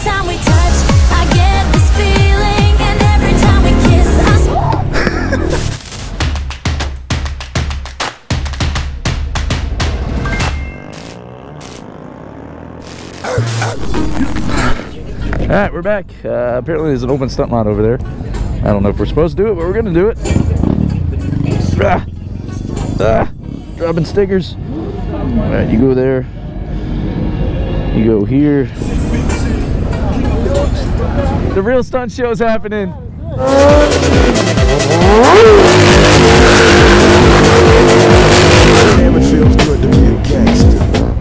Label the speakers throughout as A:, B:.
A: time we touch, I get this feeling, and every time we kiss,
B: All right, we're back. Apparently there's an open stunt line over there. I don't know if we're supposed to do it, but we're gonna do it. Dropping stickers. All right, you go there. You go here. The real stunt show is happening.
C: Damn, it feels good to be a gangster.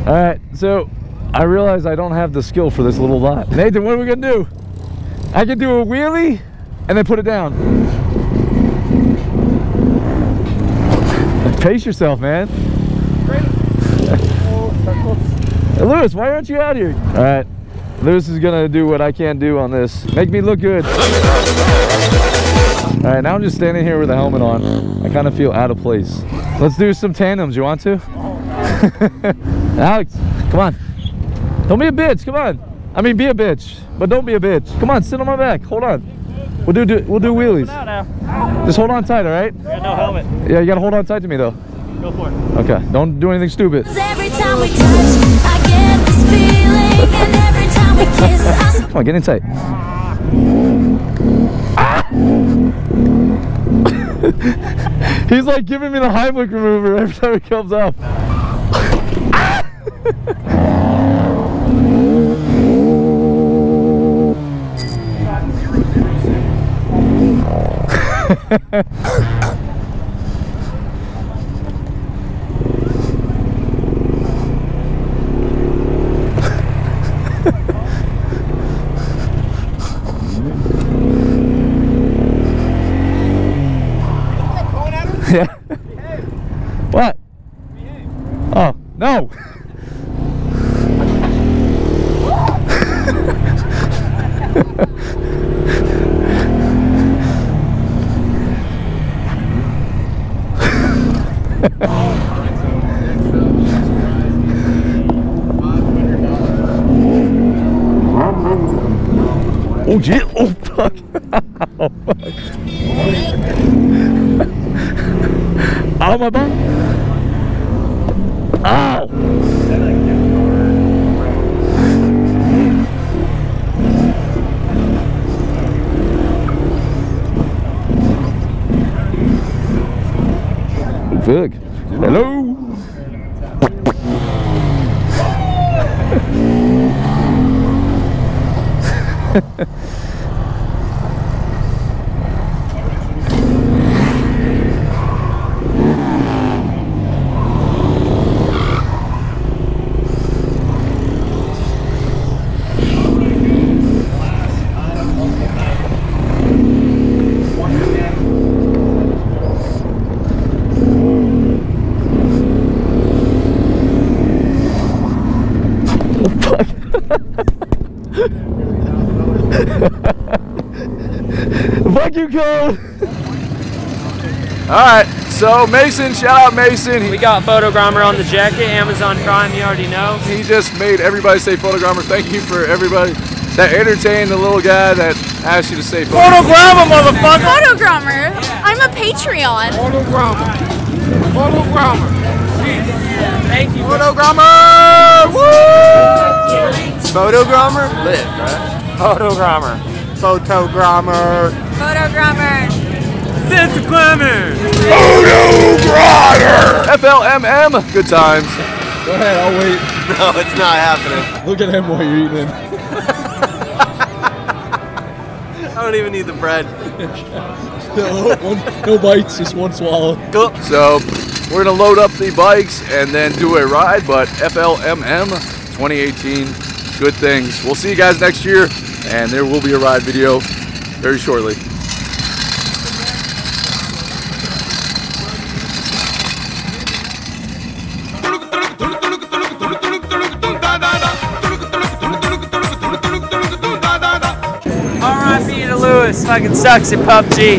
B: All right, so I realize I don't have the skill for this little lot. Nathan, what are we gonna do? I can do a wheelie and then put it down. Pace yourself, man. Hey, Lewis, why aren't you out here? All right, Lewis is gonna do what I can't do on this. Make me look good. All right, now I'm just standing here with a helmet on. I kind of feel out of place. Let's do some tandems. You want to? Alex, come on. Don't be a bitch. Come on. I mean, be a bitch, but don't be a bitch. Come on, sit on my back. Hold on. We'll do wheelies. Just hold on tight, all right?
D: I got no helmet.
B: Yeah, you gotta hold on tight to me though.
D: Go for it.
B: Okay, don't do anything stupid.
A: every time we touch, I get this feeling, and every time we kiss,
B: Come on, get in tight. Ah! He's like giving me the Heimlich remover every time he comes up. Ah! Yeah. What? Oh, no. Oh, gee. Oh, fuck. Oh, fuck. Ow, my butt. Ow. Fuck. Hello. Fuck you, Cole. Alright, so Mason, shout out Mason.
D: We got Photogromer on the jacket, Amazon Prime, you already know.
B: He just made everybody say Photogromer. Thank you for everybody that entertained the little guy that asked you to say
D: Photogromer, motherfucker!
E: Photogromer. I'm a Patreon.
C: Photogromer. Photogromer.
D: Thank you.
C: Photogromer! Woo! Photogromer? Lit, right?
D: Photogrammer.
C: Photogrammer.
E: Photogrammer.
D: Photogrammer.
C: Photogrammer!
B: FLMM. Good times.
C: Go ahead, I'll wait. No, it's not happening.
B: Look at him while you're eating it.
C: I don't even need the bread.
B: No bites, just one swallow.
C: Cool.
B: So we're gonna load up the bikes and then do a ride, but FLMM 2018, good things. We'll see you guys next year, and there will be a ride video very shortly.
D: R.I.P. to Lewis, fucking sucks at PUBG.